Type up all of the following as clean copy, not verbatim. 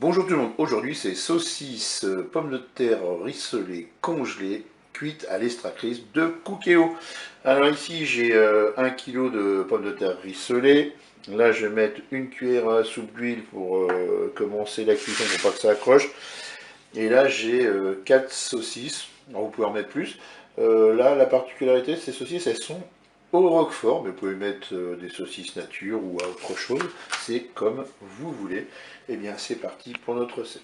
Bonjour tout le monde, aujourd'hui c'est saucisse pommes de terre rissolées congelées cuites à l'extractrice de Cookéo. Alors ici j'ai 1 kg de pommes de terre rissolées. Là je vais mettre une cuillère à soupe d'huile pour commencer la cuisson pour pas que ça accroche. Et là j'ai 4 saucisses, alors vous pouvez en mettre plus. Là la particularité de ces saucisses, elles sont au roquefort, mais vous pouvez mettre des saucisses nature ou à autre chose, c'est comme vous voulez. Et bien c'est parti pour notre recette.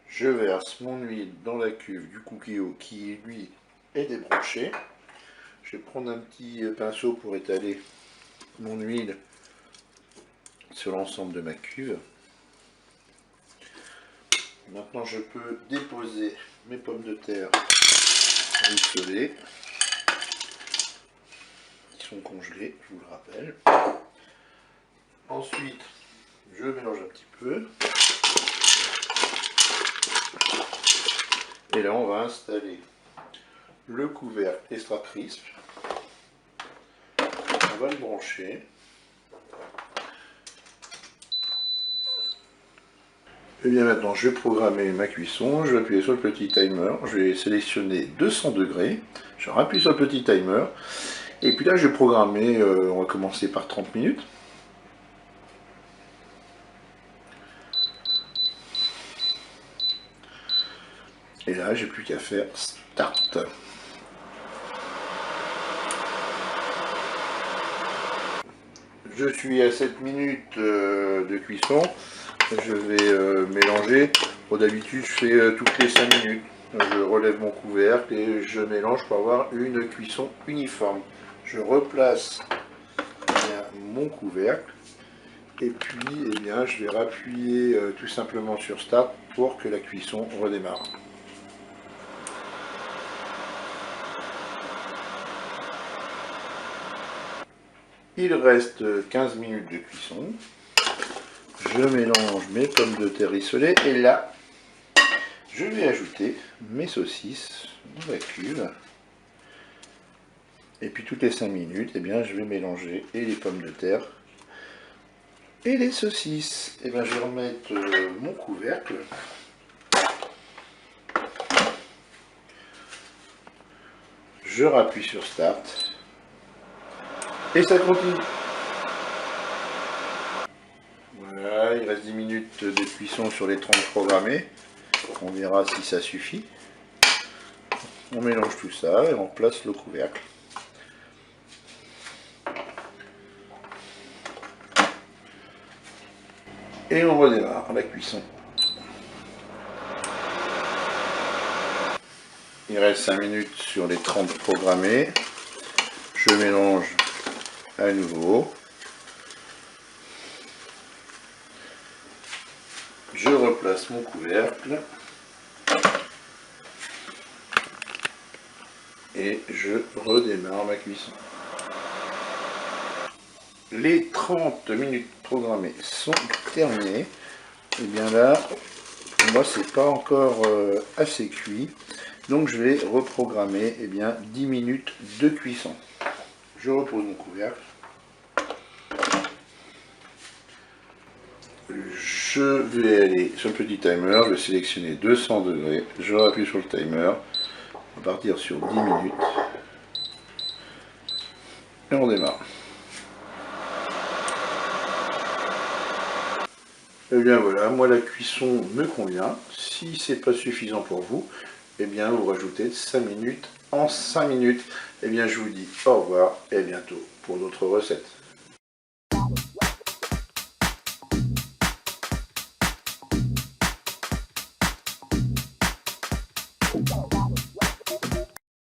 Je verse mon huile dans la cuve du Cookéo qui lui est débranché. Je vais prendre un petit pinceau pour étaler mon huile sur l'ensemble de ma cuve. Maintenant je peux déposer mes pommes de terre rissolées qui sont congelées, je vous le rappelle. Ensuite je mélange un petit peu. Et là on va installer le couvercle extra crisp. On va le brancher. Et bien maintenant je vais programmer ma cuisson, je vais appuyer sur le petit timer, je vais sélectionner 200 degrés, je rappuie sur le petit timer, et puis là je vais programmer, on va commencer par 30 minutes. Et là j'ai plus qu'à faire start. Je suis à 7 minutes de cuisson. Je vais mélanger. Bon, d'habitude je fais toutes les 5 minutes. Je relève mon couvercle et je mélange pour avoir une cuisson uniforme. Je replace mon couvercle et puis je vais rappuyer tout simplement sur Start pour que la cuisson redémarre. Il reste 15 minutes de cuisson. Je mélange mes pommes de terre rissolées et là, je vais ajouter mes saucisses dans la cuve. Et puis toutes les 5 minutes, je vais mélanger et les pommes de terre et les saucisses. Je vais remettre mon couvercle. Je rappuie sur Start. Et ça continue. Voilà, il reste 10 minutes de cuisson sur les 30 programmés. On verra si ça suffit. On mélange tout ça et on place le couvercle. Et on redémarre la cuisson. Il reste 5 minutes sur les 30 programmés. Je mélange à nouveau. Je replace mon couvercle. Et je redémarre ma cuisson. Les 30 minutes programmées sont terminées. Et bien là, pour moi c'est pas encore assez cuit. Donc je vais reprogrammer 10 minutes de cuisson. Je repose mon couvercle. Je vais aller sur le petit timer, je vais sélectionner 200 degrés. Je rappuie sur le timer. On va partir sur 10 minutes. Et on démarre. Et bien voilà, moi la cuisson me convient. Si c'est pas suffisant pour vous, vous rajoutez 5 minutes en 5 minutes. Je vous dis au revoir et à bientôt pour d'autres recettes.